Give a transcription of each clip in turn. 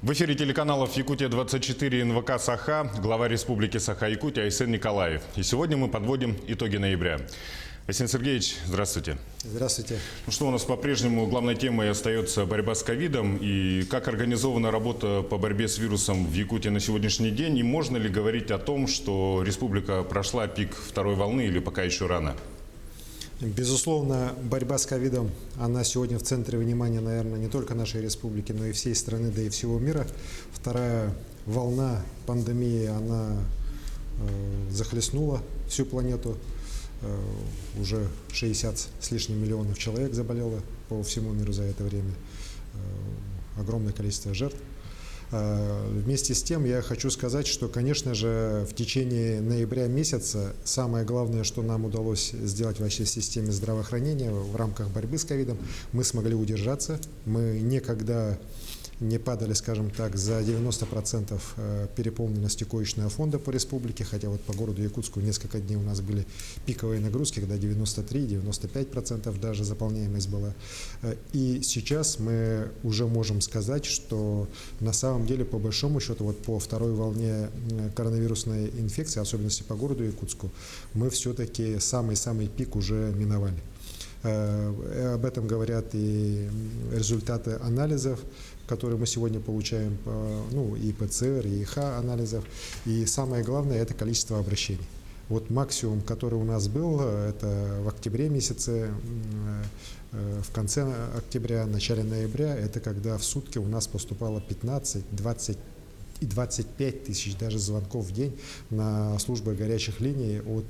В эфире телеканалов Якутия-24 НВК Саха, глава Республики Саха-Якутия Айсен Николаев. И сегодня мы подводим итоги ноября. Айсен Сергеевич, здравствуйте. Здравствуйте. Ну что, у нас по-прежнему главной темой остается борьба с ковидом. И как организована работа по борьбе с вирусом в Якутии на сегодняшний день? И можно ли говорить о том, что республика прошла пик второй волны или пока еще рано? Безусловно, борьба с ковидом, она сегодня в центре внимания, наверное, не только нашей республики, но и всей страны, да и всего мира. Вторая волна пандемии, она захлестнула всю планету. Уже 60 с лишним миллионов человек заболело по всему миру за это время. Огромное количество жертв. Вместе с тем я хочу сказать, что, конечно же, в течение ноября месяца самое главное, что нам удалось сделать вообще в системе здравоохранения в рамках борьбы с ковидом, мы смогли удержаться. Мы никогда не падали, скажем так, за 90% переполненности коечного фонда по республике, хотя вот по городу Якутску несколько дней у нас были пиковые нагрузки, когда 93-95% даже заполняемость была. И сейчас мы уже можем сказать, что на самом деле, по большому счету, вот по второй волне коронавирусной инфекции, особенности по городу Якутску, мы все-таки самый-самый пик уже миновали. Об этом говорят и результаты анализов, которые мы сегодня получаем, и ПЦР, и ИХ анализов. И самое главное – это количество обращений. Вот максимум, который у нас был, это в октябре месяце, в конце октября, начале ноября, это когда в сутки у нас поступало 15, 20 и 25 тысяч даже звонков в день на службы горячих линий от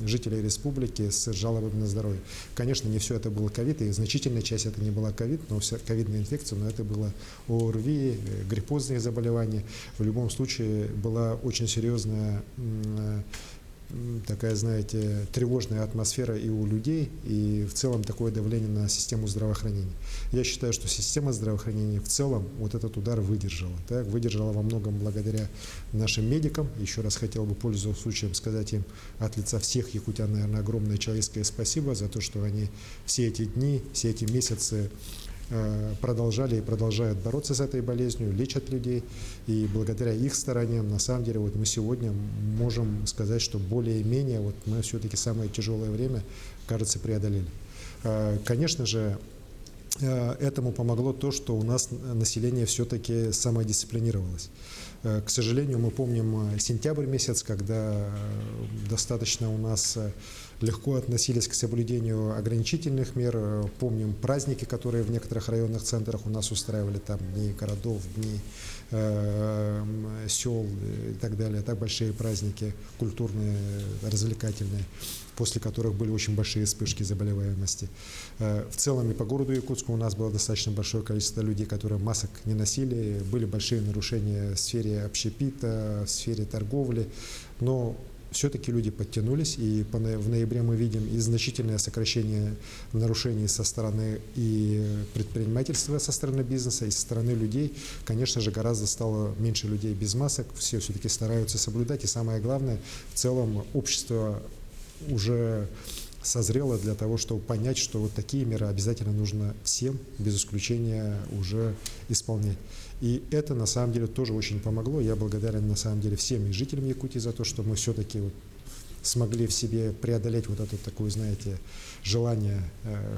жителей республики с жалобами на здоровье. Конечно, не все это было ковид, и значительная часть это не была ковид, но вся ковидная инфекция, но это было ОРВИ, гриппозные заболевания. В любом случае была очень серьезная такая, знаете, тревожная атмосфера и у людей, и в целом такое давление на систему здравоохранения. Я считаю, что система здравоохранения в целом вот этот удар выдержала. Так? Выдержала во многом благодаря нашим медикам. Еще раз хотел бы, пользуясь случаем, сказать им от лица всех якутян, наверное, огромное человеческое спасибо за то, что они все эти дни, все эти месяцы продолжали и продолжают бороться с этой болезнью, лечат людей. И благодаря их стараниям, на самом деле, вот мы сегодня можем сказать, что более-менее вот мы все-таки самое тяжелое время, кажется, преодолели. Конечно же, этому помогло то, что у нас население все-таки самодисциплинировалось. К сожалению, мы помним сентябрь месяц, когда достаточно у нас легко относились к соблюдению ограничительных мер. Помним праздники, которые в некоторых районных центрах у нас устраивали, там дни городов, дни сел и так далее. Так большие праздники, культурные, развлекательные, после которых были очень большие вспышки заболеваемости. В целом и по городу Якутску у нас было достаточно большое количество людей, которые масок не носили, были большие нарушения в сфере общепита, в сфере торговли, но все-таки люди подтянулись, и в ноябре мы видим и значительное сокращение нарушений со стороны и предпринимательства, со стороны бизнеса, и со стороны людей. Конечно же, гораздо стало меньше людей без масок, все все-таки стараются соблюдать, и самое главное, в целом общество уже созрело для того, чтобы понять, что вот такие меры обязательно нужно всем, без исключения, уже исполнять. И это, на самом деле, тоже очень помогло. Я благодарен, на самом деле, всем и жителям Якутии за то, что мы все-таки вот смогли в себе преодолеть вот это такое, знаете, желание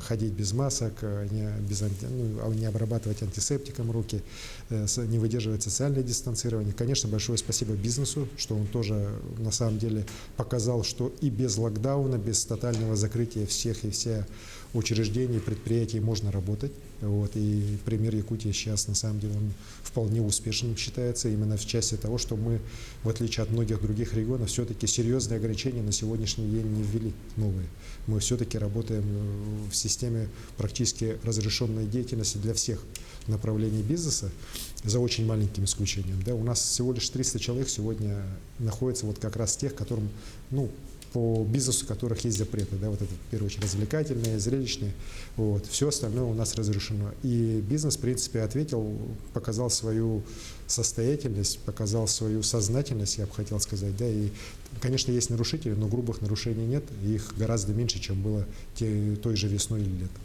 ходить без масок, не обрабатывать антисептиком руки, не выдерживать социальное дистанцирование. Конечно, большое спасибо бизнесу, что он тоже на самом деле показал, что и без локдауна, без тотального закрытия всех и вся учреждений, предприятий можно работать. Вот. И пример Якутии сейчас, на самом деле, он вполне успешным считается, именно в части того, что мы, в отличие от многих других регионов, все-таки серьезные ограничения на сегодняшний день не ввели новые. Мы все-таки работаем в системе практически разрешенной деятельности для всех направлений бизнеса, за очень маленьким исключением. Да, у нас всего лишь 300 человек сегодня находится вот как раз тех, которым, по бизнесу, у которых есть запреты, да, вот это, в первую очередь, развлекательные, зрелищные, вот, все остальное у нас разрешено. И бизнес, в принципе, ответил, показал свою состоятельность, показал свою сознательность, я бы хотел сказать, да, и, конечно, есть нарушители, но грубых нарушений нет, их гораздо меньше, чем было той же весной или летом.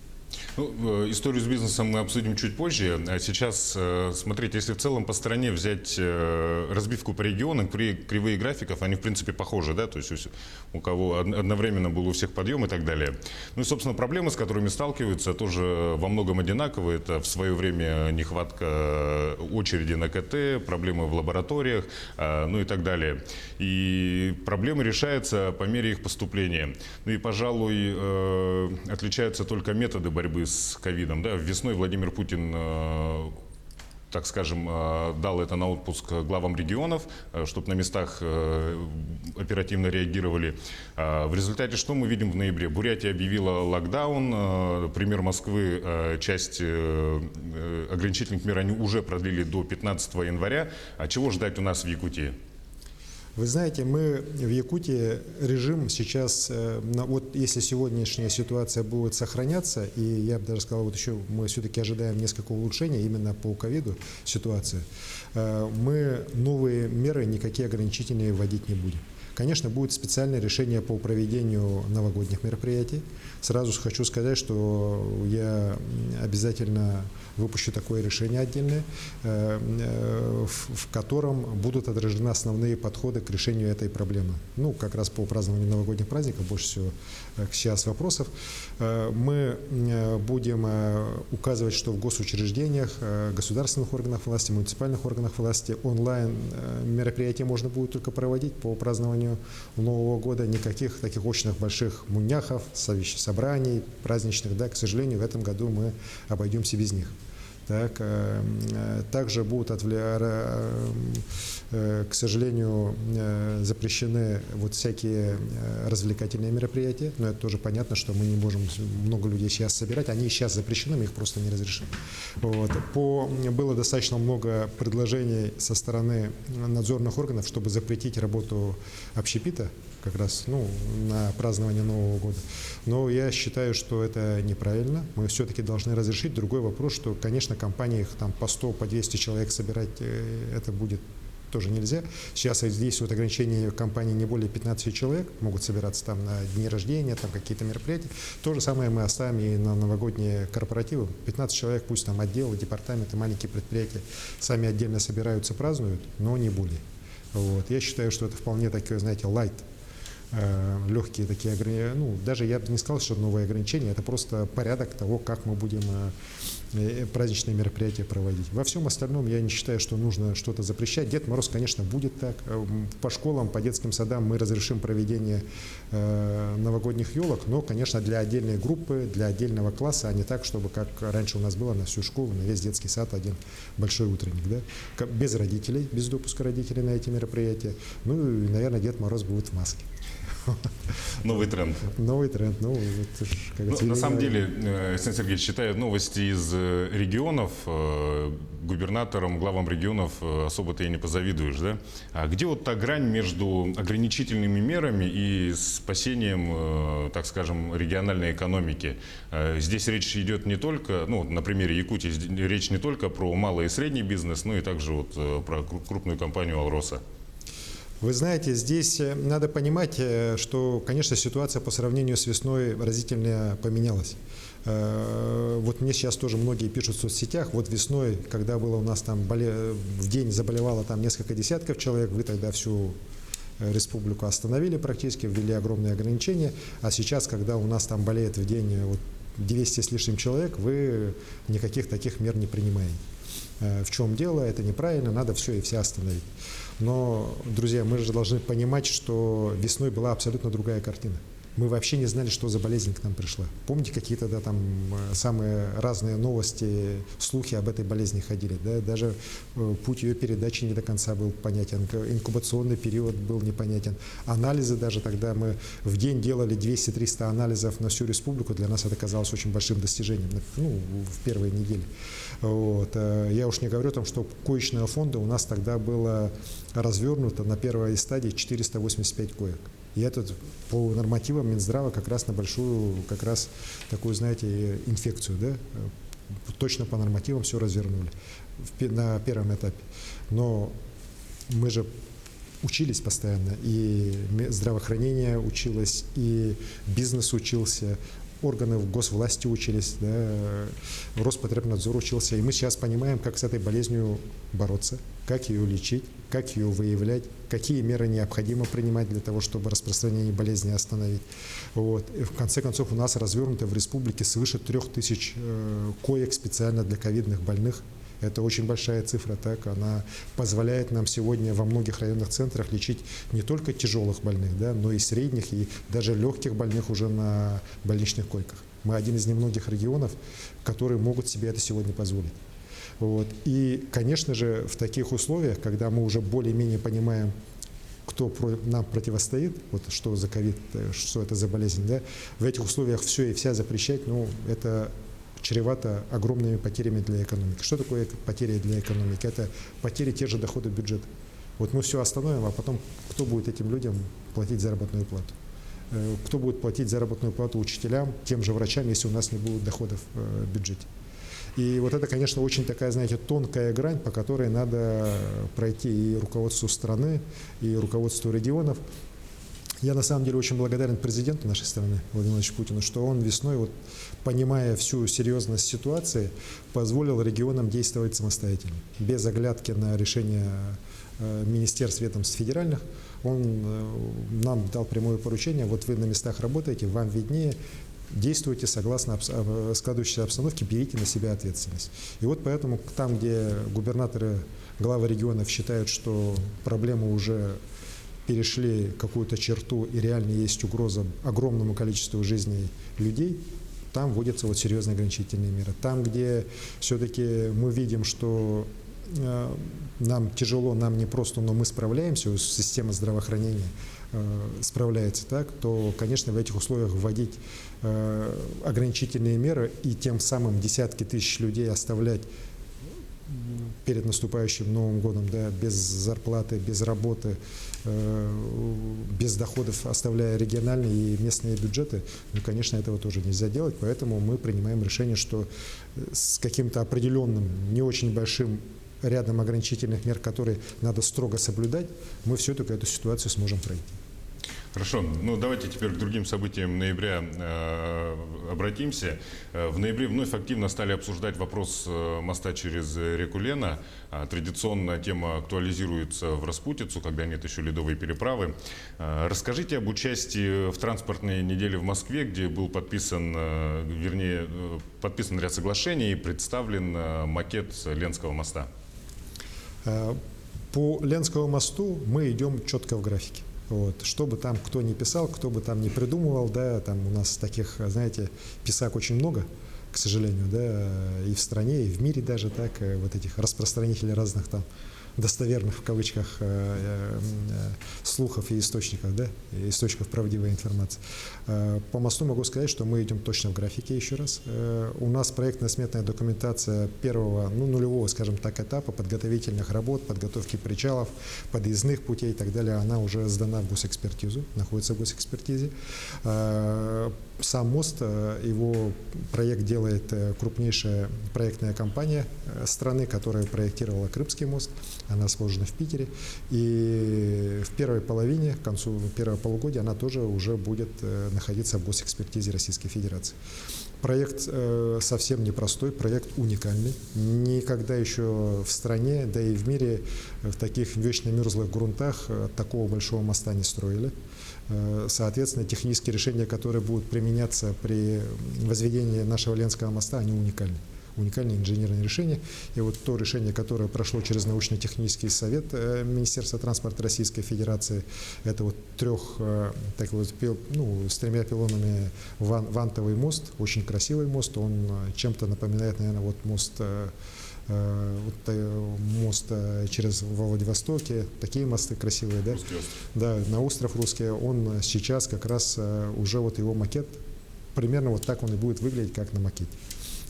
Ну, историю с бизнесом мы обсудим чуть позже. А сейчас, смотрите, если в целом по стране взять разбивку по регионам, кривые графиков, они в принципе похожи, да, то есть у кого одновременно был у всех подъем и так далее. Ну и, собственно, проблемы, с которыми сталкиваются, тоже во многом одинаковые. Это в свое время нехватка очереди на КТ, проблемы в лабораториях, ну и так далее. И проблемы решаются по мере их поступления. Ну и, пожалуй, отличаются только методы борьбы с ковидом. Да? Весной Владимир Путин, так скажем, дал это на отпуск главам регионов, чтобы на местах оперативно реагировали. В результате что мы видим в ноябре? Бурятия объявила локдаун. Пример Москвы, часть ограничительных мер они уже продлили до 15 января. А чего ждать у нас в Якутии? Вы знаете, мы в Якутии режим сейчас, вот если сегодняшняя ситуация будет сохраняться, и я бы даже сказал, вот еще мы все-таки ожидаем несколько улучшений именно по ковиду ситуации, мы новые меры, никакие ограничительные вводить не будем. Конечно, будет специальное решение по проведению новогодних мероприятий. Сразу хочу сказать, что я обязательно выпущу такое решение отдельное, в котором будут отражены основные подходы к решению этой проблемы. Ну, как раз по празднованию новогодних праздников больше всего сейчас вопросов. Мы будем указывать, что в госучреждениях, государственных органах власти, муниципальных органах власти онлайн мероприятия можно будет только проводить по празднованию Нового года. Никаких таких очных больших муняхов, собраний праздничных, да, к сожалению, в этом году мы обойдемся без них. Так, также будут, к сожалению, запрещены вот всякие развлекательные мероприятия. Но это тоже понятно, что мы не можем много людей сейчас собирать. Они сейчас запрещены, мы их просто не разрешим. Вот. Было достаточно много предложений со стороны надзорных органов, чтобы запретить работу общепита как раз на празднование Нового года. Но я считаю, что это неправильно. Мы все-таки должны разрешить. Другой вопрос, что, конечно, компании их там по 100, по 200 человек собирать, это будет тоже нельзя. Сейчас действует ограничение компании не более 15 человек, могут собираться там на дни рождения, там какие-то мероприятия. То же самое мы оставим и на новогодние корпоративы. 15 человек, пусть там отделы, департаменты, маленькие предприятия сами отдельно собираются, празднуют, но не более. Вот. Я считаю, что это вполне такое, знаете, лайт. Легкие такие ограничения, даже я бы не сказал, что новые ограничения, это просто порядок того, как мы будем праздничные мероприятия проводить. Во всем остальном я не считаю, что нужно что-то запрещать. Дед Мороз, конечно, будет так. По школам, по детским садам мы разрешим проведение новогодних елок, но, конечно, для отдельной группы, для отдельного класса, а не так, чтобы, как раньше у нас было, на всю школу, на весь детский сад один большой утренник. Да? Без родителей, без допуска родителей на эти мероприятия. Ну и, наверное, Дед Мороз будет в маске. Новый тренд. Новый тренд. На самом деле, Александр Сергеевич, читая новости из регионов, губернаторам, главам регионов особо-то и не позавидуешь, да? А где вот та грань между ограничительными мерами и спасением, так скажем, региональной экономики? Здесь речь идет не только, на примере Якутии, речь не только про малый и средний бизнес, но и также вот про крупную компанию «Алроса». Вы знаете, здесь надо понимать, что, конечно, ситуация по сравнению с весной разительно поменялась. Вот мне сейчас тоже многие пишут в соцсетях, вот весной, когда было у нас там в день заболевало там несколько десятков человек, вы тогда всю республику остановили практически, ввели огромные ограничения, а сейчас, когда у нас там болеет в день 200 с лишним человек, вы никаких таких мер не принимаете. В чем дело, это неправильно, надо все и вся остановить. Но, друзья, мы же должны понимать, что весной была абсолютно другая картина. Мы вообще не знали, что за болезнь к нам пришла. Помните, какие тогда там самые разные новости, слухи об этой болезни ходили? Да? Даже путь ее передачи не до конца был понятен, инкубационный период был непонятен. Анализы даже тогда мы в день делали 200-300 анализов на всю республику. Для нас это казалось очень большим достижением, в первые недели. Вот. Я уж не говорю о том, что коечного фонда у нас тогда было развернуто на первой стадии 485 коек. И этот по нормативам Минздрава как раз на большую, такую, знаете, инфекцию, да, точно по нормативам все развернули на первом этапе. Но мы же учились постоянно, и здравоохранение училось, и бизнес учился. органы госвласти учились, да, Роспотребнадзор учился, и мы сейчас понимаем, как с этой болезнью бороться, как ее лечить, как ее выявлять, какие меры необходимо принимать для того, чтобы распространение болезни остановить. Вот. И в конце концов у нас развернуто в республике свыше 3000 коек специально для ковидных больных. Это очень большая цифра, так, она позволяет нам сегодня во многих районных центрах лечить не только тяжелых больных, да, но и средних, и даже легких больных уже на больничных койках. Мы один из немногих регионов, которые могут себе это сегодня позволить. Вот. И, конечно же, в таких условиях, когда мы уже более-менее понимаем, кто нам противостоит, вот что за ковид, что это за болезнь, да, в этих условиях все и вся запрещать, ну, это чревато огромными потерями для экономики. Что такое потери для экономики? Это потери тех же доходов бюджета. Вот мы все остановим, а потом кто будет этим людям платить заработную плату? Кто будет платить заработную плату учителям, тем же врачам, если у нас не будет доходов в бюджете? И вот это, конечно, очень такая, знаете, тонкая грань, по которой надо пройти и руководству страны, и руководству регионов. Я на самом деле очень благодарен президенту нашей страны, Владимиру Владимировичу Путину, что он весной, вот, понимая всю серьезность ситуации, позволил регионам действовать самостоятельно, без оглядки на решения министерств, ведомств федеральных. Он нам дал прямое поручение: вот вы на местах работаете, вам виднее, действуйте согласно складывающейся обстановке, берите на себя ответственность. И вот поэтому там, где губернаторы, главы регионов считают, что проблемы уже перешли какую-то черту и реально есть угроза огромному количеству жизней людей, там вводятся вот серьезные ограничительные меры. Там, где все-таки мы видим, что нам тяжело, нам непросто, но мы справляемся, система здравоохранения справляется так, то, конечно, в этих условиях вводить ограничительные меры и тем самым десятки тысяч людей оставлять перед наступающим Новым годом, да, без зарплаты, без работы, без доходов, оставляя региональные и местные бюджеты, ну, конечно, этого тоже нельзя делать, поэтому мы принимаем решение, что с каким-то определенным, не очень большим рядом ограничительных мер, которые надо строго соблюдать, мы все-таки эту ситуацию сможем пройти. Хорошо, ну давайте теперь к другим событиям ноября обратимся. В ноябре вновь активно стали обсуждать вопрос моста через реку Лена. Традиционно тема актуализируется в распутицу, когда нет еще ледовой переправы. Расскажите об участии в транспортной неделе в Москве, где был подписан ряд соглашений и представлен макет Ленского моста. По Ленскому мосту мы идем четко в графике. Вот. Что бы там кто ни писал, кто бы там ни придумывал, да, там у нас таких, знаете, писак очень много, к сожалению, да, и в стране, и в мире даже так, вот этих распространителей разных там достоверных, в кавычках, слухов и источников, да, и источников правдивой информации. По мосту могу сказать, что мы идем точно в графике еще раз. У нас проектно-сметная документация первого, нулевого, скажем так, этапа подготовительных работ, подготовки причалов, подъездных путей и так далее, она уже сдана в госэкспертизу, находится в госэкспертизе. Сам мост, его проект делает крупнейшая проектная компания страны, которая проектировала Крымский мост. Она сложена в Питере. И в первой половине, к концу первого полугодия, она тоже уже будет находиться в госэкспертизе Российской Федерации. Проект совсем непростой, проект уникальный. Никогда еще в стране, да и в мире, в таких вечно мерзлых грунтах такого большого моста не строили. Соответственно, технические решения, которые будут применяться при возведении нашего Ленского моста, они уникальны. Уникальные инженерные решения. И вот то решение, которое прошло через научно-технический совет Министерства транспорта Российской Федерации, это вот с тремя пилонами вантовый мост, очень красивый мост, он чем-то напоминает, наверное, вот мост через Владивостоке, такие мосты красивые, да? Да, на остров Русский, он сейчас как раз уже вот его макет, примерно вот так он и будет выглядеть, как на макете.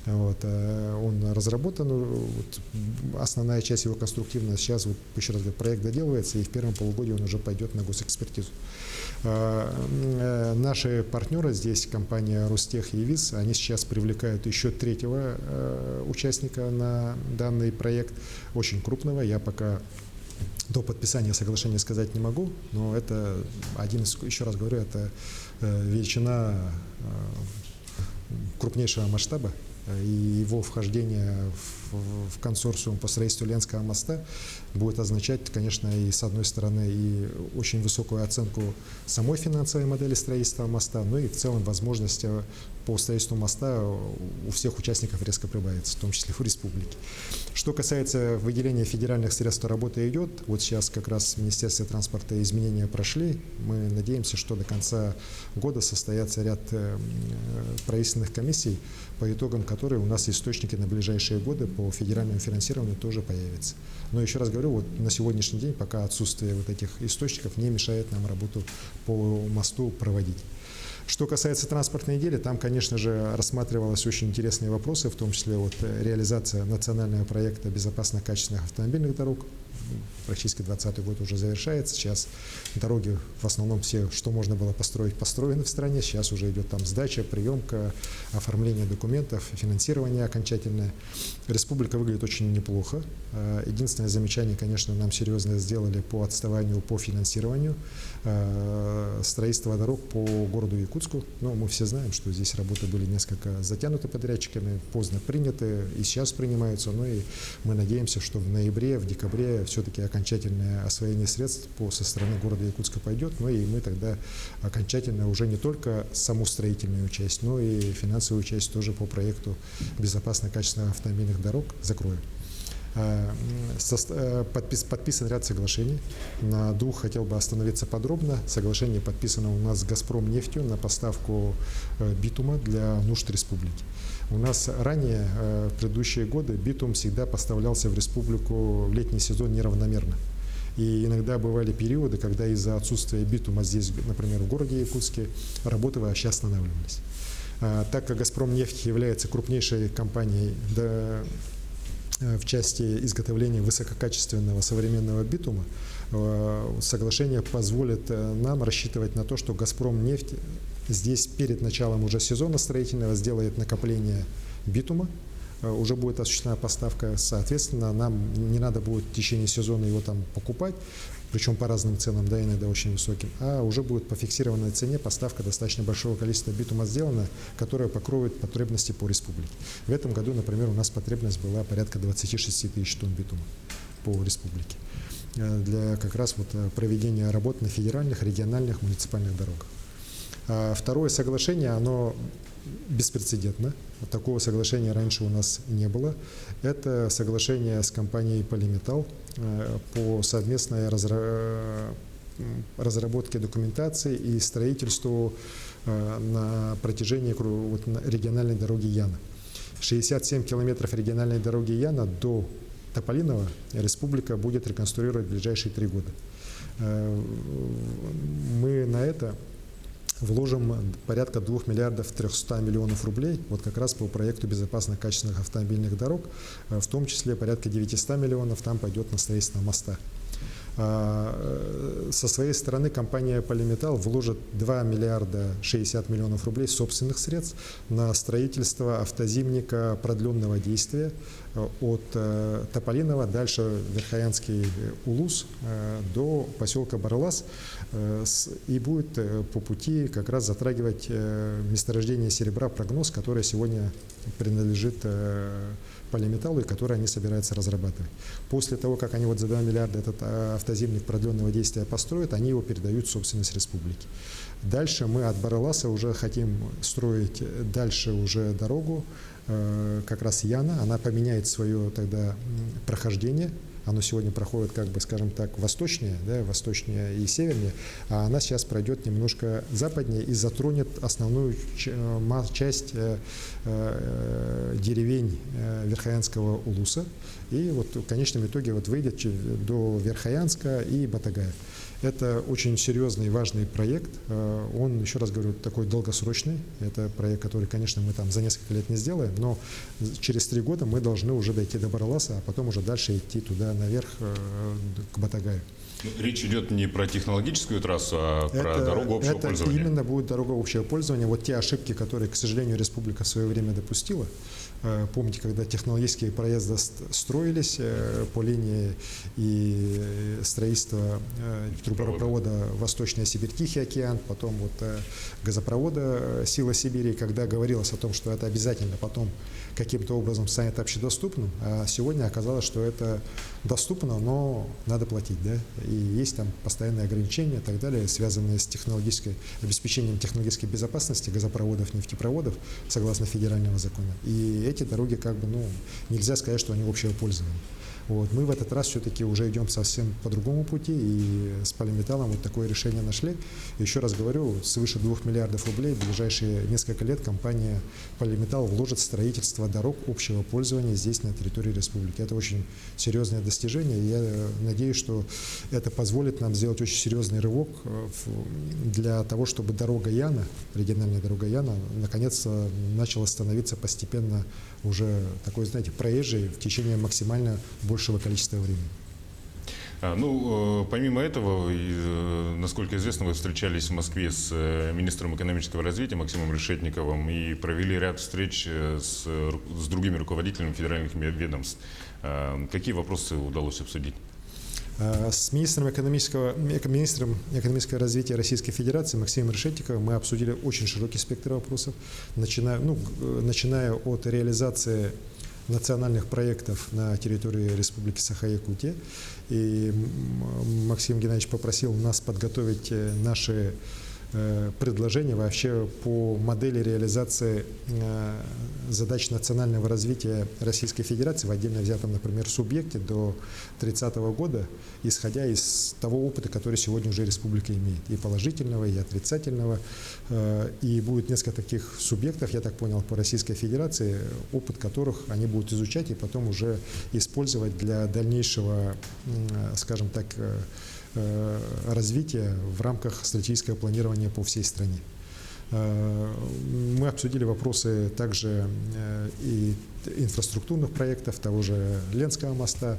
Вот, он разработан, вот, основная часть его конструктивная, сейчас, вот, еще раз говорю, проект доделывается, и в первом полугодии он уже пойдет на госэкспертизу. Наши партнеры здесь, компания Ростех и ВИЗ, они сейчас привлекают еще третьего участника на данный проект, очень крупного, я пока до подписания соглашения сказать не могу, но это один из, еще раз говорю, это величина крупнейшего масштаба, и его вхождение в консорциум по строительству Ленского моста будет означать, конечно, и с одной стороны и очень высокую оценку самой финансовой модели строительства моста, но и в целом возможность по строительству моста у всех участников резко прибавится, в том числе у республики. Что касается выделения федеральных средств, то работа идет. Вот сейчас как раз в Министерстве транспорта изменения прошли. Мы надеемся, что до конца года состоятся ряд правительственных комиссий, по итогам которой у нас источники на ближайшие годы по федеральному финансированию тоже появятся. Но еще раз говорю, вот на сегодняшний день пока отсутствие вот этих источников не мешает нам работу по мосту проводить. Что касается транспортной недели, там, конечно же, рассматривались очень интересные вопросы, в том числе вот реализация национального проекта безопасных качественных автомобильных дорог. Практически 2020 год уже завершается. Сейчас дороги в основном все, что можно было построить, построены в стране. Сейчас уже идет там сдача, приемка, оформление документов, финансирование окончательное. Республика выглядит очень неплохо. Единственное замечание, конечно, нам серьезно сделали по отставанию по финансированию строительства дорог по городу Якутску. Но мы все знаем, что здесь работы были несколько затянуты подрядчиками, поздно приняты и сейчас принимаются. Но и мы надеемся, что в ноябре, в декабре все-таки окончательное освоение средств со стороны города Якутска пойдет, но и мы тогда окончательно уже не только саму строительную часть, но и финансовую часть тоже по проекту безопасных качественных автомобильных дорог закроем. Подписан ряд соглашений. На двух хотел бы остановиться подробно. Соглашение подписано у нас с «Газпромнефтью» на поставку битума для нужд республики. У нас ранее, в предыдущие годы, битум всегда поставлялся в республику в летний сезон неравномерно. И иногда бывали периоды, когда из-за отсутствия битума здесь, например, в городе Якутске, работы вообще останавливались. Так как «Газпромнефть» является крупнейшей компанией в части изготовления высококачественного современного битума, соглашение позволит нам рассчитывать на то, что «Газпромнефть» здесь перед началом уже сезона строительного сделает накопление битума, уже будет осуществлена поставка, соответственно, нам не надо будет в течение сезона его там покупать, причем по разным ценам, да, иногда очень высоким, а уже будет по фиксированной цене поставка достаточно большого количества битума сделана, которая покроет потребности по республике. В этом году, например, у нас потребность была порядка 26 тысяч тонн битума по республике для как раз вот проведения работ на федеральных, региональных, муниципальных дорогах. Второе соглашение, оно беспрецедентно. Такого соглашения раньше у нас не было. Это соглашение с компанией «Полиметалл» по совместной разработке документации и строительству на протяжении региональной дороги Яна. 67 километров региональной дороги Яна до Тополиного республика будет реконструировать в ближайшие 3 года. Мы на это вложим порядка 2 миллиардов 300 миллионов рублей, вот как раз по проекту безопасных качественных автомобильных дорог, в том числе порядка 900 миллионов там пойдет на строительство моста. Со своей стороны компания «Полиметалл» вложит 2 миллиарда 60 миллионов рублей собственных средств на строительство автозимника продленного действия от Тополиного, дальше Верхоянский Улус до поселка Барлас, и будет по пути как раз затрагивать месторождение серебра «Прогноз», которое сегодня принадлежит Полиметаллу и который они собираются разрабатывать. После того, как они вот за 2 миллиарда этот автозимник продленного действия построят, они его передают в собственность республики. Дальше мы от Барласа уже хотим строить дальше уже дорогу, как раз Яна, она поменяет свое тогда прохождение. Оно сегодня проходит, как бы, скажем так, восточнее, да, восточнее и севернее, а она сейчас пройдет немножко западнее и затронет основную часть деревень Верхоянского Улуса. И вот в конечном итоге вот выйдет до Верхоянска и Батагая. Это очень серьезный и важный проект. Он, еще раз говорю, такой долгосрочный. Это проект, который, конечно, мы там за несколько лет не сделаем, но через 3 года мы должны уже дойти до Барласа, а потом уже дальше идти туда наверх к Батагаю. Речь идет не про технологическую трассу, а про дорогу общего пользования. Именно будет дорога общего пользования. Вот те ошибки, которые, к сожалению, республика в свое время допустила, Помните, когда технологические проезды строились по линии и строительства трубопровода Восточная Сибирь, Тихий океан, потом вот газопровода Сила Сибири, когда говорилось о том, что это обязательно потом каким-то образом станет общедоступным, а сегодня оказалось, что это доступно, но надо платить, да, и есть там постоянные ограничения и так далее, связанные с обеспечением технологической безопасности газопроводов, нефтепроводов, согласно федерального закона. И эти дороги нельзя сказать, что они общего пользования. Вот. Мы в этот раз все-таки уже идем совсем по другому пути, и с Полиметаллом вот такое решение нашли. Еще раз говорю, свыше 2 миллиардов рублей в ближайшие несколько лет компания Полиметалл вложит в строительство дорог общего пользования здесь, на территории республики. Это очень серьезное достижение, и я надеюсь, что это позволит нам сделать очень серьезный рывок для того, чтобы дорога Яна, региональная дорога Яна, наконец-то начала становиться постепенно уже такой, знаете, проезжей в течение максимально большего количества времени. Помимо этого, насколько известно, вы встречались в Москве с министром экономического развития Максимом Решетниковым и провели ряд встреч с другими руководителями федеральных ведомств. Какие вопросы удалось обсудить? С министром экономического развития Российской Федерации Максимом Решетниковым мы обсудили очень широкий спектр вопросов, начиная от реализации национальных проектов на территории Республики Саха-Якутия. И Максим Геннадьевич попросил нас подготовить наши предложения вообще по модели реализации задач национального развития Российской Федерации в отдельно взятом, например, субъекте до 30 года, исходя из того опыта, который сегодня уже республика имеет, и положительного, и отрицательного. И будет несколько таких субъектов, я так понял, по Российской Федерации, опыт которых они будут изучать и потом уже использовать для дальнейшего, скажем так, развития в рамках стратегического планирования по всей стране. Мы обсудили вопросы также и инфраструктурных проектов, того же Ленского моста,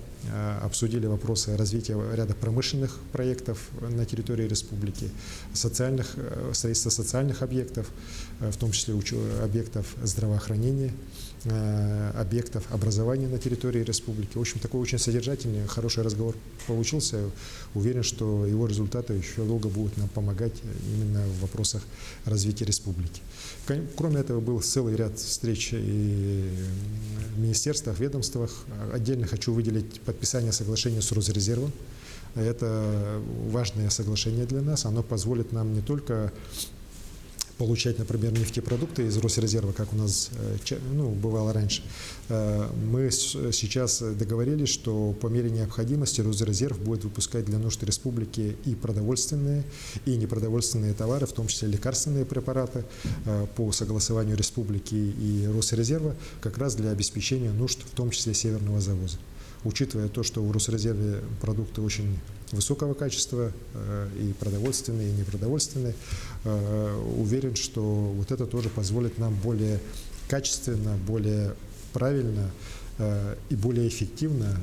обсудили вопросы развития ряда промышленных проектов на территории республики, строительство социальных объектов, в том числе объектов здравоохранения, объектов образования на территории республики. В общем, такой очень содержательный, хороший разговор получился. Уверен, что его результаты еще долго будут нам помогать именно в вопросах развития республики. Кроме этого, был целый ряд встреч и в министерствах, ведомствах. Отдельно хочу выделить подписание соглашения с Росрезервом. Это важное соглашение для нас. Оно позволит нам не только получать, например, нефтепродукты из Росрезерва, как у нас бывало раньше. Мы сейчас договорились, что по мере необходимости Росрезерв будет выпускать для нужд республики и продовольственные, и непродовольственные товары, в том числе лекарственные препараты, по согласованию республики и Росрезерва, как раз для обеспечения нужд, в том числе северного завоза. Учитывая то, что в Росрезерве продукты очень высокого качества, и продовольственные, и непродовольственные, уверен, что вот это тоже позволит нам более качественно, более правильно и более эффективно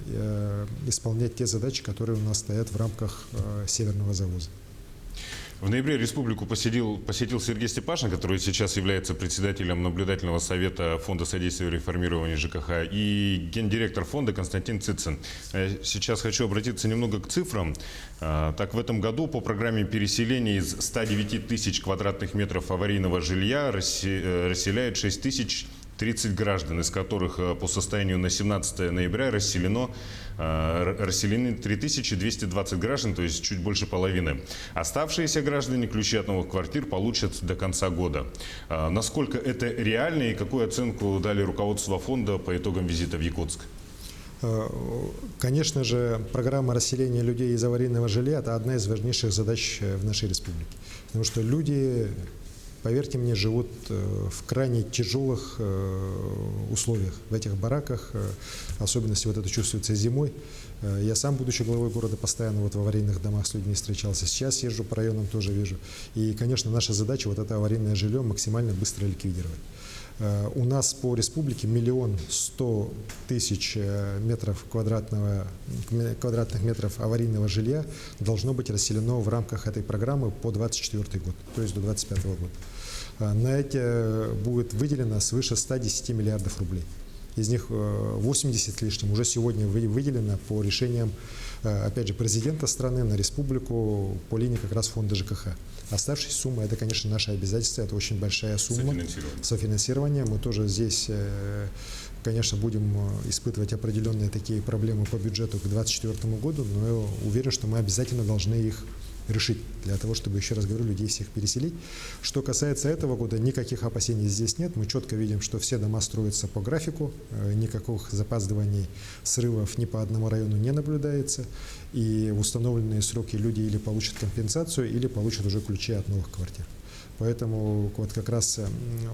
исполнять те задачи, которые у нас стоят в рамках северного завоза. В ноябре республику посетил Сергей Степашин, который сейчас является председателем наблюдательного совета Фонда содействия реформированию ЖКХ, и гендиректор фонда Константин Цицин. Сейчас хочу обратиться немного к цифрам. Так, в этом году по программе переселения из 109 тысяч квадратных метров аварийного жилья расселяет 6 тысяч 30 граждан, из которых по состоянию на 17 ноября расселены 3220 граждан, то есть чуть больше половины. Оставшиеся граждане ключи от новых квартир получат до конца года. Насколько это реально и какую оценку дали руководство фонда по итогам визита в Якутск? Конечно же, программа расселения людей из аварийного жилья – это одна из важнейших задач в нашей республике. Потому что люди, поверьте мне, живут в крайне тяжелых условиях в этих бараках. Особенности вот это чувствуется зимой. Я сам, будучи главой города, постоянно вот в аварийных домах с людьми встречался. Сейчас езжу по районам, тоже вижу. И, конечно, наша задача вот это аварийное жилье максимально быстро ликвидировать. У нас по республике 1 100 000 квадратных метров аварийного жилья должно быть расселено в рамках этой программы по 2024 год, то есть до 2025 года. На это будет выделено свыше 110 миллиардов рублей. из них 80 с лишним уже сегодня выделено по решениям, опять же, президента страны на республику по линии как раз фонда ЖКХ. Оставшаяся сумма – это, конечно, наше обязательство, это очень большая сумма. Софинансирование. Мы тоже здесь, конечно, будем испытывать определенные такие проблемы по бюджету к 2024 году, но я уверен, что мы обязательно должны их решить для того, чтобы, еще раз говорю, людей всех переселить. Что касается этого года, никаких опасений здесь нет. Мы четко видим, что все дома строятся по графику, никаких запаздываний, срывов ни по одному району не наблюдается. И в установленные сроки люди или получат компенсацию, или получат уже ключи от новых квартир. Поэтому вот как раз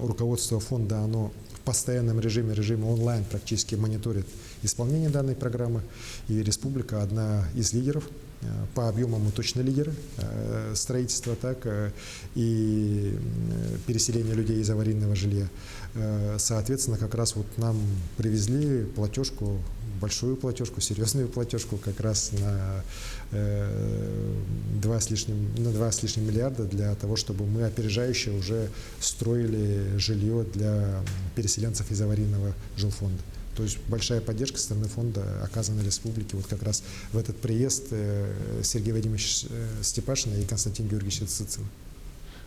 руководство фонда, оно в постоянном режиме онлайн практически мониторит исполнение данной программы. И республика одна из лидеров. По объемам мы точно лидеры строительства, так и переселения людей из аварийного жилья. Соответственно, как раз вот нам привезли платежку, большую платежку, серьезную платежку, как раз на 2 с лишним миллиарда для того, чтобы мы опережающе уже строили жилье для переселенцев из аварийного жилфонда. То есть большая поддержка со стороны фонда оказана республике вот как раз в этот приезд Сергея Вадимовича Степашина и Константина Георгиевича Цицина.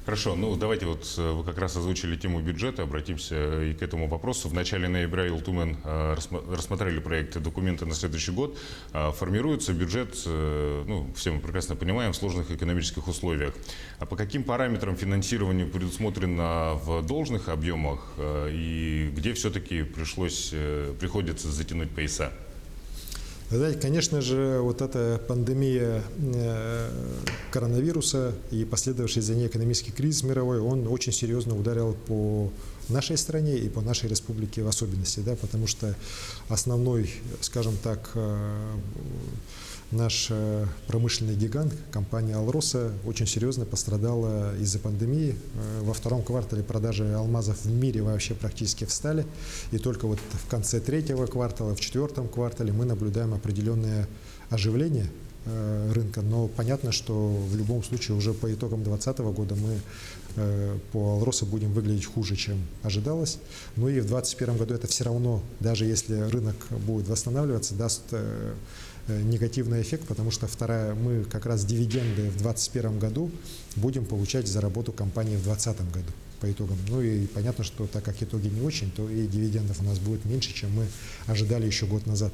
Хорошо, ну давайте вот вы как раз озвучили тему бюджета, обратимся и к этому вопросу. В начале ноября Илтумен рассмотрели проект документа на следующий год. Формируется бюджет, ну, все мы прекрасно понимаем, в сложных экономических условиях. А по каким параметрам финансирование предусмотрено в должных объемах и где все-таки приходится затянуть пояса? Вы знаете, конечно же, вот эта пандемия коронавируса и последовавший за ней экономический кризис мировой, он очень серьезно ударил по нашей стране и по нашей республике в особенности, да, потому что основной, скажем так, наш промышленный гигант, компания «Алроса», очень серьезно пострадала из-за пандемии. Во втором квартале продажи алмазов в мире вообще практически встали. И только вот в конце третьего квартала, в четвертом квартале мы наблюдаем определенное оживление рынка. Но понятно, что в любом случае уже по итогам 2020 года мы по «Алроса» будем выглядеть хуже, чем ожидалось. Ну и в 2021 году это все равно, даже если рынок будет восстанавливаться, даст негативный эффект, потому что мы как раз дивиденды в 2021 году будем получать за работу компании в 2020 году по итогам. Ну и понятно, что так как итоги не очень, то и дивидендов у нас будет меньше, чем мы ожидали еще год назад.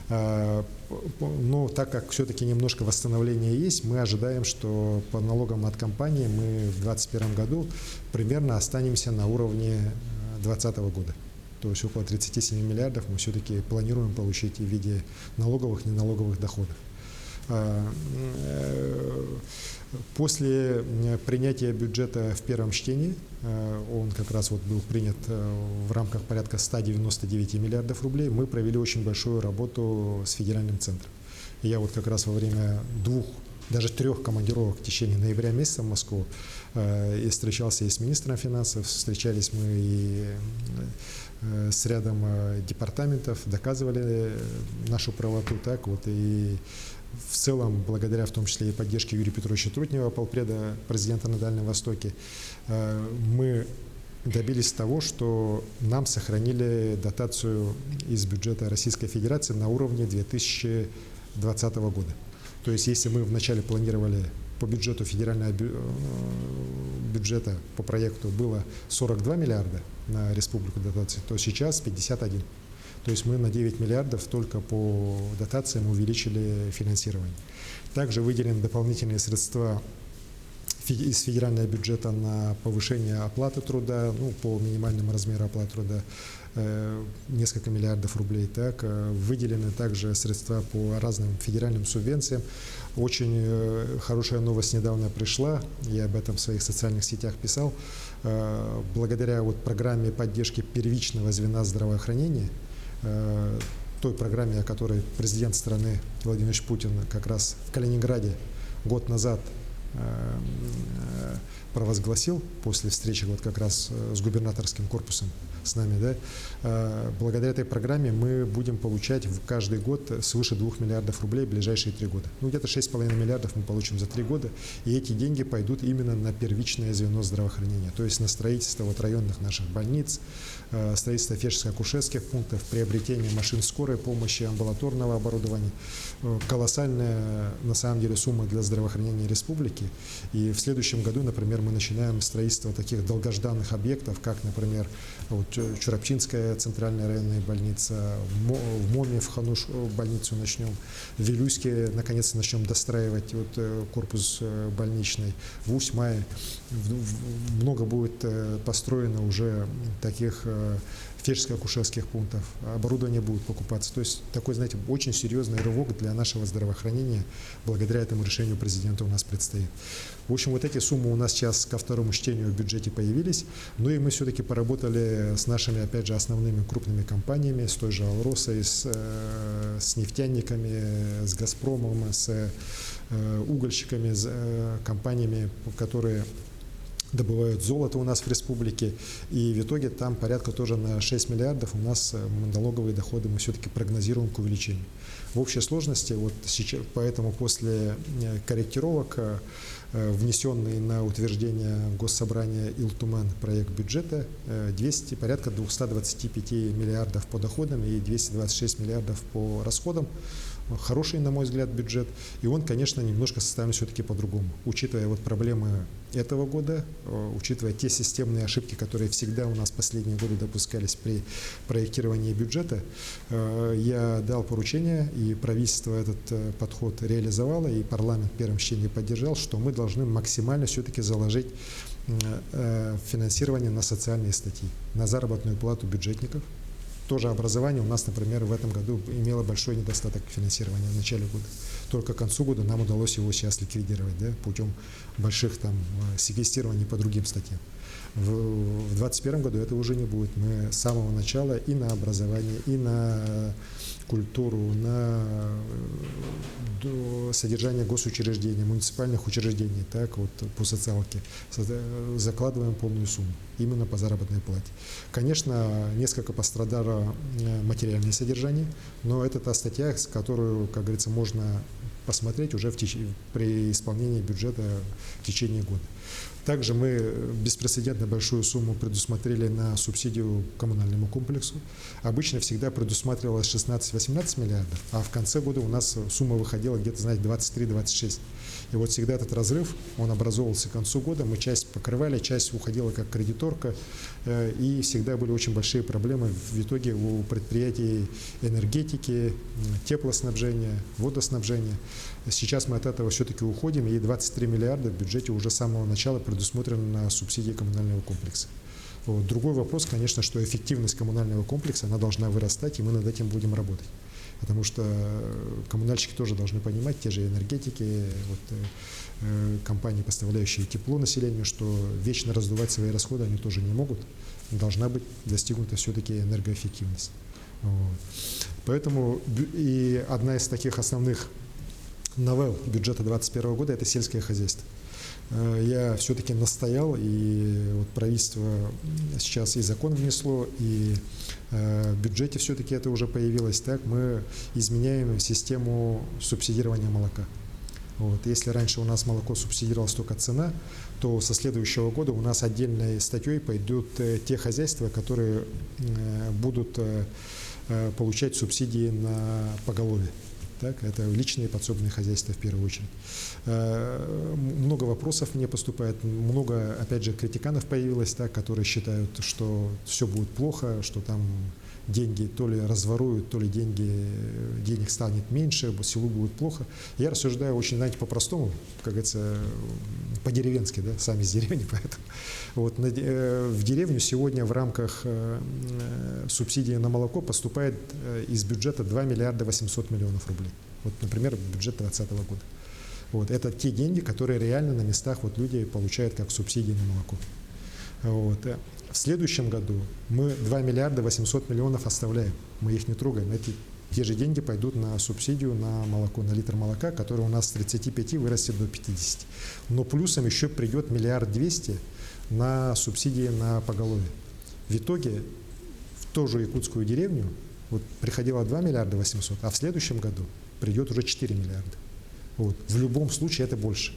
Но так как все-таки немножко восстановления есть, мы ожидаем, что по налогам от компании мы в 2021 году примерно останемся на уровне 2020 года. То есть около 37 миллиардов мы все-таки планируем получить в виде налоговых и неналоговых доходов. После принятия бюджета в первом чтении, он как раз вот был принят в рамках порядка 199 миллиардов рублей, мы провели очень большую работу с федеральным центром. И я вот как раз во время даже трех командировок в течение ноября месяца в Москву и встречался и с министром финансов, встречались мы и с рядом департаментов, доказывали нашу правоту, так вот, и в целом, благодаря в том числе и поддержке Юрия Петровича Трутнева, полпреда президента на Дальнем Востоке, мы добились того, что нам сохранили дотацию из бюджета Российской Федерации на уровне 2020 года. То есть, если мы вначале планировали по бюджету федерального бюджета по проекту было 42 миллиарда на республику дотаций, то сейчас 51. То есть мы на 9 миллиардов только по дотациям увеличили финансирование. Также выделены дополнительные средства из федерального бюджета на повышение оплаты труда, ну, по минимальному размеру оплаты труда, несколько миллиардов рублей. Так, выделены также средства по разным федеральным субвенциям. Очень хорошая новость недавно пришла, я об этом в своих социальных сетях писал. Благодаря вот программе поддержки первичного звена здравоохранения, той программе, о которой президент страны Владимир Ильич Путин как раз в Калининграде год назад провозгласил после встречи вот как раз с губернаторским корпусом с нами, да, благодаря этой программе мы будем получать каждый год свыше 2 миллиардов рублей в ближайшие 3 года. Ну, где-то 6,5 миллиардов мы получим за 3 года, и эти деньги пойдут именно на первичное звено здравоохранения, то есть на строительство вот районных наших больниц, строительство фельдшерско-акушерских пунктов, приобретение машин скорой помощи, амбулаторного оборудования. Колоссальная, на самом деле, сумма для здравоохранения республики. И в следующем году, например, мы начинаем строительство таких долгожданных объектов, как, например, вот Чурапчинская центральная районная больница, в МОМе в Хануш больницу начнем, в Вилюйске наконец начнем достраивать вот корпус больничный, в Усть-Мае много будет построено уже таких фельдшерско-акушерских пунктов, оборудование будет покупаться. То есть такой, знаете, очень серьезный рывок для нашего здравоохранения благодаря этому решению президента у нас предстоит. В общем, вот эти суммы у нас сейчас ко второму чтению в бюджете появились, но и мы все-таки поработали с нашими, опять же, основными крупными компаниями, с той же «Алросой», с нефтяниками, с «Газпромом», с угольщиками, с компаниями, которые добывают золото у нас в республике, и в итоге там порядка тоже на 6 миллиардов у нас налоговые доходы мы все-таки прогнозируем к увеличению. В общей сложности, вот сейчас, поэтому после корректировок, внесенный на утверждение Госсобрания Илтуман проект бюджета, порядка 225 миллиардов по доходам и 226 миллиардов по расходам. Хороший, на мой взгляд, бюджет, и он, конечно, немножко составлен все-таки по-другому. Учитывая вот проблемы этого года, учитывая те системные ошибки, которые всегда у нас последние годы допускались при проектировании бюджета, я дал поручение, и правительство этот подход реализовало, и парламент в первом чтении поддержал, что мы должны максимально все-таки заложить финансирование на социальные статьи, на заработную плату бюджетников. Тоже образование у нас, например, в этом году имело большой недостаток финансирования в начале года. Только к концу года нам удалось его сейчас ликвидировать, да, путем больших там секвестирований по другим статьям. В 2021 году это уже не будет. Мы с самого начала и на образование, и на культуру, на содержание госучреждений, муниципальных учреждений, так вот по социалке закладываем полную сумму именно по заработной плате. Конечно, несколько пострадало материальное содержание, но это та статья, с которую, как говорится, можно посмотреть уже при исполнении бюджета в течение года. Также мы беспрецедентно большую сумму предусмотрели на субсидию коммунальному комплексу. Обычно всегда предусматривалось 16-18 миллиардов, а в конце года у нас сумма выходила где-то, знаете, 23-26. И вот всегда этот разрыв, он образовывался к концу года, мы часть покрывали, часть уходила как кредиторка, и всегда были очень большие проблемы в итоге у предприятий энергетики, теплоснабжения, водоснабжения. Сейчас мы от этого все-таки уходим, и 23 миллиарда в бюджете уже с самого начала предусмотрено на субсидии коммунального комплекса. Вот. Другой вопрос, конечно, что эффективность коммунального комплекса, она должна вырастать, и мы над этим будем работать. Потому что коммунальщики тоже должны понимать, те же энергетики, вот, компании, поставляющие тепло населению, что вечно раздувать свои расходы они тоже не могут. Должна быть достигнута все-таки энергоэффективность. Вот. Поэтому и одна из таких основных новелл бюджета 2021 года – это сельское хозяйство. Я все-таки настоял, и вот правительство сейчас и закон внесло, и в бюджете все-таки это уже появилось. Так, мы изменяем систему субсидирования молока. Вот. Если раньше у нас молоко субсидировалась только цена, то со следующего года у нас отдельной статьей пойдут те хозяйства, которые будут получать субсидии на поголовье. Так, это личные подсобные хозяйства в первую очередь. Много вопросов мне поступает, много, опять же, критиканов появилось, так, которые считают, что все будет плохо, что там деньги то ли разворуют, то ли денег станет меньше, селу будет плохо. Я рассуждаю очень, знаете, по-простому, как говорится, по-деревенски, да, сами из деревни, поэтому. Вот, в деревню сегодня в рамках субсидии на молоко поступает из бюджета 2 миллиарда 800 миллионов рублей. Вот, например, бюджет 2020 года. Вот, это те деньги, которые реально на местах вот люди получают как субсидии на молоко. Вот. В следующем году мы 2 миллиарда 800 миллионов оставляем, мы их не трогаем. Эти Те же деньги пойдут на субсидию на молоко, на литр молока, который у нас с 35 вырастет до 50. Но плюсом еще придет 1 200 000 000 на субсидии на поголовье. В итоге в ту же якутскую деревню вот, приходило 2 800 000 000, а в следующем году придет уже 4 миллиарда. Вот. В любом случае это больше.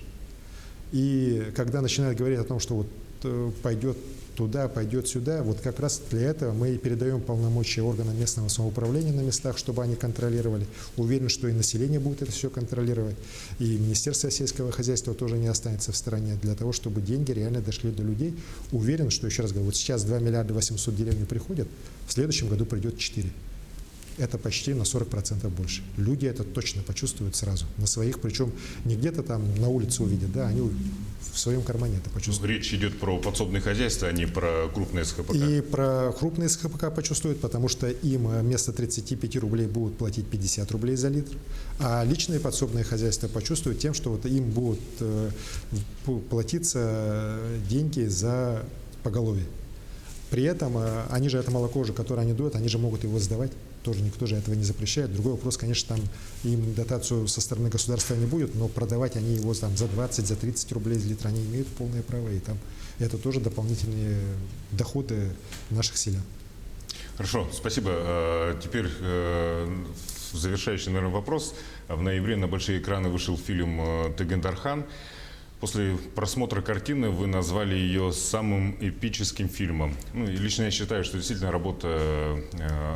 И когда начинают говорить о том, что вот пойдет туда, пойдет сюда, вот как раз для этого мы и передаем полномочия органам местного самоуправления на местах, чтобы они контролировали. Уверен, что и население будет это все контролировать, и Министерство сельского хозяйства тоже не останется в стороне для того, чтобы деньги реально дошли до людей. Уверен, что, еще раз говорю, вот сейчас 2 800 000 000 деревни приходят, в следующем году придет 4. Это почти на 40% больше. Люди это точно почувствуют сразу, на своих, причем не где-то там на улице увидят, да, они в своем кармане это почувствуют. Речь идет про подсобные хозяйства, а не про крупные СХПК. И про крупные СХПК почувствуют, потому что им вместо 35 рублей будут платить 50 рублей за литр, а личные подсобные хозяйства почувствуют тем, что вот им будут платиться деньги за поголовье. При этом они же это молоко, которое они дуют, они же могут его сдавать. Тоже никто же этого не запрещает. Другой вопрос, конечно, там им дотацию со стороны государства не будет, но продавать они его там за 20, за 30 рублей за литр они имеют полное право. И там это тоже дополнительные доходы наших селян. Хорошо, спасибо. Теперь завершающий, наверное, вопрос. В ноябре на большие экраны вышел фильм «Тыгын-Дархан». После просмотра картины вы назвали ее самым эпическим фильмом. Ну, и лично я считаю, что действительно работа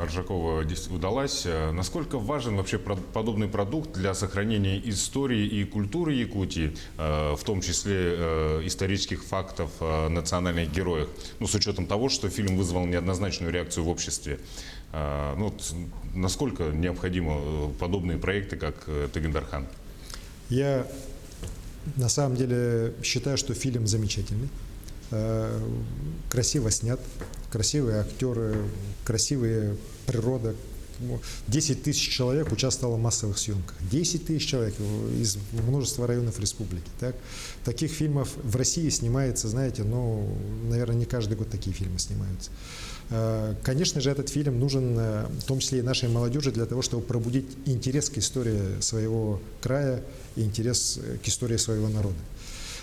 Оржакова удалась. Насколько важен вообще подобный продукт для сохранения истории и культуры Якутии, в том числе исторических фактов о национальных героях, ну, с учетом того, что фильм вызвал неоднозначную реакцию в обществе? Ну, насколько необходимы подобные проекты, как «Тыгын-Дархан»? Я на самом деле считаю, что фильм замечательный, красиво снят, красивые актеры, красивая природа. 10 000 человек участвовало в массовых съемках. 10 000 человек из множества районов республики. Так? Таких фильмов в России снимается, знаете, ну, наверное, не каждый год такие фильмы снимаются. Конечно же, этот фильм нужен, в том числе и нашей молодежи, для того, чтобы пробудить интерес к истории своего края и интерес к истории своего народа.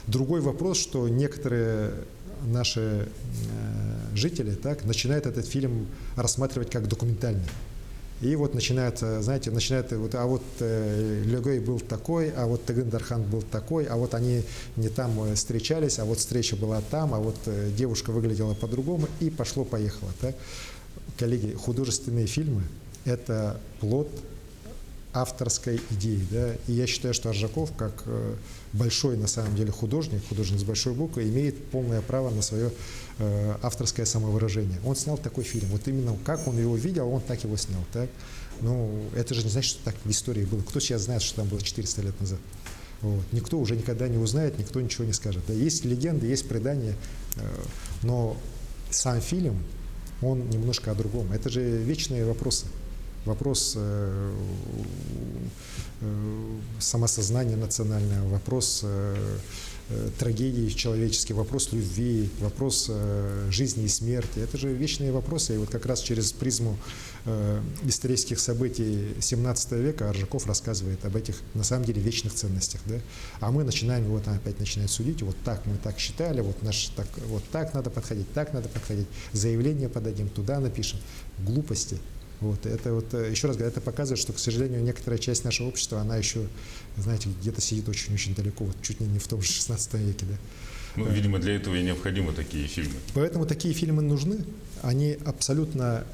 Другой вопрос, что некоторые наши жители так, начинают этот фильм рассматривать как документальный. И вот начинают, знаете, вот, а вот Лёгэй был такой, а вот Тыгын-Дархан был такой, а вот они не там встречались, а вот встреча была там, а вот девушка выглядела по-другому, и пошло-поехало. Так? Коллеги, художественные фильмы – это плод авторской идеи. Да? И я считаю, что Оржаков, как большой на самом деле художник с большой буквы, имеет полное право на свое авторское самовыражение. Он снял такой фильм. Вот именно как он его видел, он так его снял. Так? Ну, это же не значит, что так в истории было. Кто сейчас знает, что там было 400 лет назад? Вот. Никто уже никогда не узнает, никто ничего не скажет. Да? Есть легенды, есть предания, но сам фильм, он немножко о другом. Это же вечные вопросы. Вопрос самосознания национального, вопрос трагедии человеческих, вопрос любви, вопрос жизни и смерти. Это же вечные вопросы. И вот как раз через призму исторических событий 17 века Оржаков рассказывает об этих, на самом деле, вечных ценностях. Да? А мы начинаем его там опять начинать судить. Вот так мы так считали, вот так надо подходить, заявление подадим, туда напишем. Глупости. Вот, это вот, еще раз говорю, это показывает, что, к сожалению, некоторая часть нашего общества, она еще, знаете, где-то сидит очень-очень далеко, вот чуть ли не в том же 16 веке. Да. Ну, видимо, для этого и необходимы такие фильмы. Поэтому такие фильмы нужны, они абсолютно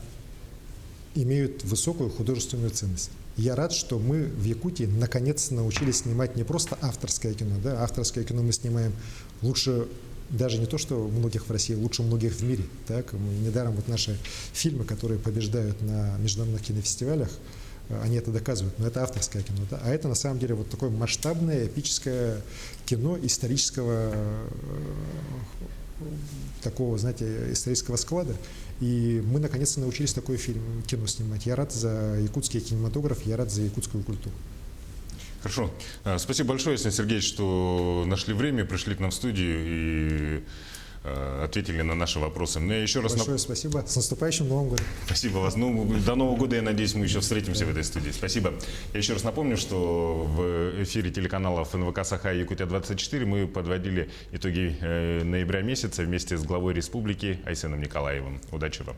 имеют высокую художественную ценность. Я рад, что мы в Якутии наконец-то научились снимать не просто авторское кино, да, авторское кино мы снимаем лучше. Даже не то, что многих в России, лучше многих в мире. Так? Недаром вот наши фильмы, которые побеждают на международных кинофестивалях, они это доказывают. Но это авторское кино. Да? А это на самом деле вот такое масштабное, эпическое кино исторического такого, знаете, исторического склада. И мы наконец-то научились такое кино снимать. Я рад за якутский кинематограф, я рад за якутскую культуру. Хорошо. Спасибо большое, Ясен Сергеевич, что нашли время, пришли к нам в студию и ответили на наши вопросы. Ну, я еще раз Большое спасибо. С наступающим Новым годом. Спасибо вас. Ну, до Нового года, я надеюсь, мы еще встретимся в этой студии. Спасибо. Я еще раз напомню, что в эфире телеканалов НВК «Саха» и Якутия-24 мы подводили итоги ноября месяца вместе с главой республики Айсеном Николаевым. Удачи вам.